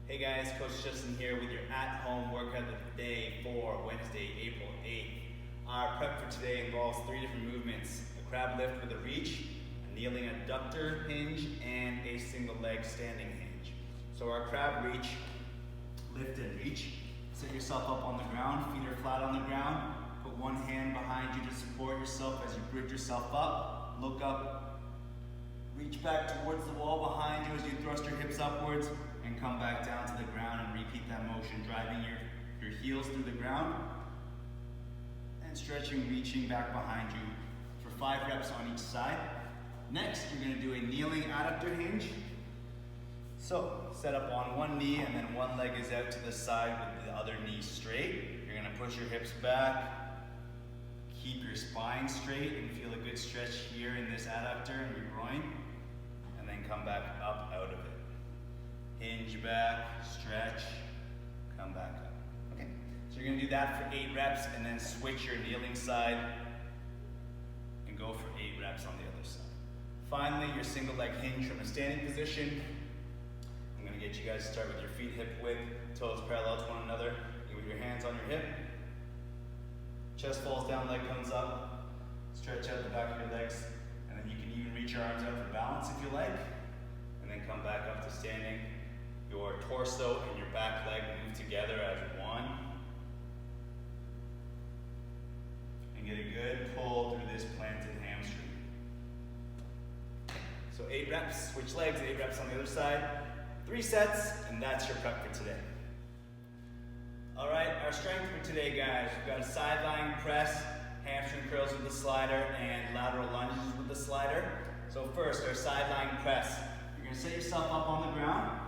Hey guys, Coach Justin here with your at-home workout of the day for Wednesday, April 8th. Our prep for today involves 3 different movements: a crab lift with a reach, a kneeling adductor hinge, and a single leg standing hinge. So our crab reach, lift and reach. Set yourself up on the ground, feet are flat on the ground. Put one hand behind you to support yourself as you bridge yourself up. Look up, reach back towards the wall behind you as you thrust your hips upwards, and come back down to the ground and repeat that motion, driving your heels through the ground and stretching, reaching back behind you for 5 reps on each side. Next, you're going to do a kneeling adductor hinge. So, set up on one knee and then one leg is out to the side with the other knee straight. You're going to push your hips back, keep your spine straight and feel a good stretch here in this adductor and your groin, and then come back up out of it. Hinge back, stretch, come back up. Okay, so you're going to do that for 8 reps and then switch your kneeling side and go for 8 reps on the other side. Finally, your single leg hinge from a standing position. I'm going to get you guys to start with your feet hip width, toes parallel to one another. With your hands on your hip. Chest falls down, leg comes up. Stretch out the back of your legs, and then you can even reach your arms out for balance if you like. And then come back up to standing. Your torso and your back leg move together as one. And get a good pull through this planted hamstring. So 8 reps, switch legs, 8 reps on the other side. 3 sets, and that's your prep for today. All right, our strength for today, guys. We've got a sideline press, hamstring curls with the slider, and lateral lunges with the slider. So first, our sideline press. You're gonna set yourself up on the ground.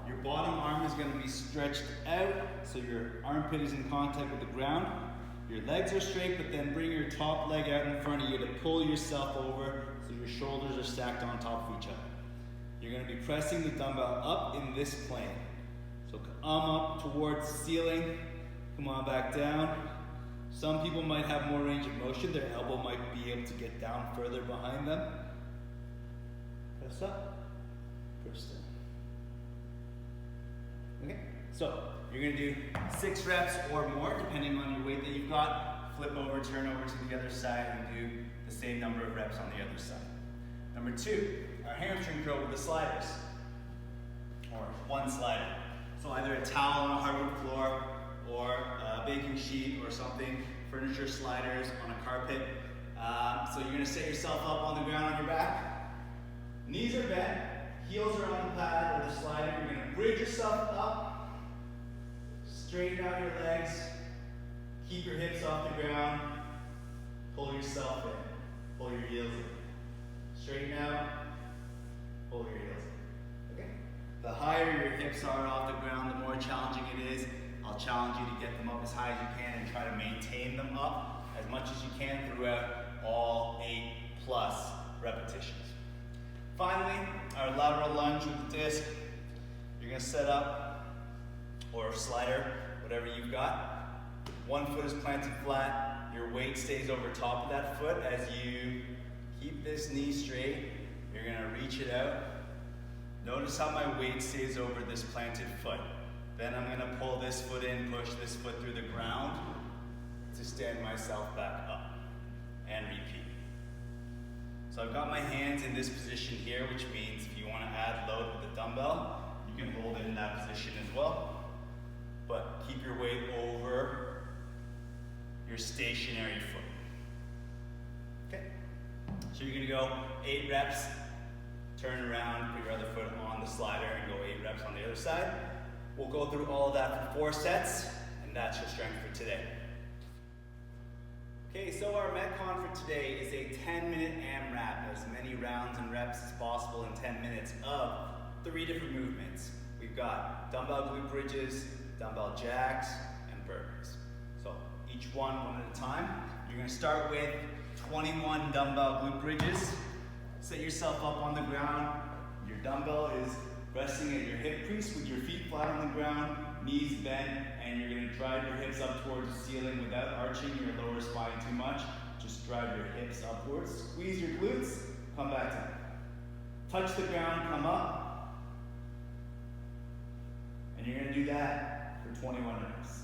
Your bottom arm is gonna be stretched out, so your armpit is in contact with the ground. Your legs are straight, but then bring your top leg out in front of you to pull yourself over so your shoulders are stacked on top of each other. You're gonna be pressing the dumbbell up in this plane. So come up towards the ceiling, come on back down. Some people might have more range of motion. Their elbow might be able to get down further behind them. Press up, press down. Okay, so you're gonna do 6 reps or more depending on your weight that you've got. Flip over, turn over to the other side and do the same number of reps on the other side. Number 2, our hamstring curl with the sliders, or one slider. So either a towel on a hardwood floor or a baking sheet or something, furniture sliders on a carpet. So you're gonna set yourself up on the ground on your back. Knees are bent, heels are on the pad or the slider. You're gonna bridge yourself up, straighten out your legs, keep your hips off the ground, pull yourself in, pull your heels in. Straighten out, pull your heels in. Okay? The higher your hips are off the ground, the more challenging it is. I'll challenge you to get them up as high as you can and try to maintain them up as much as you can throughout all 8+ repetitions. Finally, our lateral lunge with the disc. You're gonna set up, or slider, whatever you've got. One foot is planted flat. Your weight stays over top of that foot as you keep this knee straight. You're gonna reach it out. Notice how my weight stays over this planted foot. Then I'm gonna pull this foot in, push this foot through the ground to stand myself back up and repeat. So I've got my hands in this position here, which means if you wanna add load with the dumbbell, you can hold it in that position as well. But keep your weight over your stationary foot. Okay? So you're gonna go 8 reps, turn around, put your other foot on the slider and go 8 reps on the other side. We'll go through all of that for 4 sets, and that's your strength for today. Okay, so our Metcon for today is a 10-minute AMRAP, as many rounds and reps as possible in 10 minutes of 3 different movements. We've got dumbbell glute bridges, dumbbell jacks, and burpees. So each one at a time. You're gonna start with 21 dumbbell glute bridges. Set yourself up on the ground. Your dumbbell is resting at your hip crease with your feet flat on the ground, knees bent, and you're gonna drive your hips up towards the ceiling without arching your lower spine too much. Just drive your hips upwards. Squeeze your glutes, come back down. Touch the ground, come up. And you're gonna do that for 21 reps.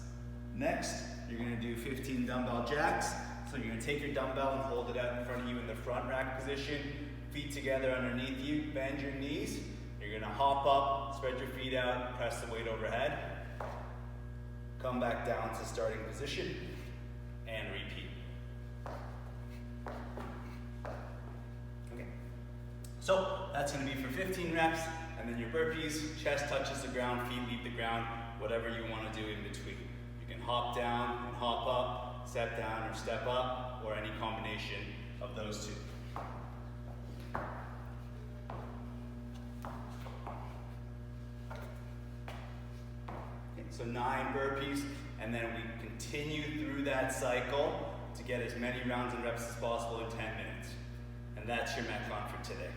Next, you're gonna do 15 dumbbell jacks. So you're gonna take your dumbbell and hold it out in front of you in the front rack position, feet together underneath you, bend your knees. You're gonna hop up, spread your feet out, press the weight overhead. Come back down to starting position and repeat. Okay. So that's gonna be for 15 reps, and then your burpees, chest touches the ground, feet leave the ground, whatever you wanna do in between. You can hop down and hop up, step down or step up, or any combination of those two. Okay, so 9 burpees, and then we continue through that cycle to get as many rounds and reps as possible in 10 minutes. And that's your Metcon for today.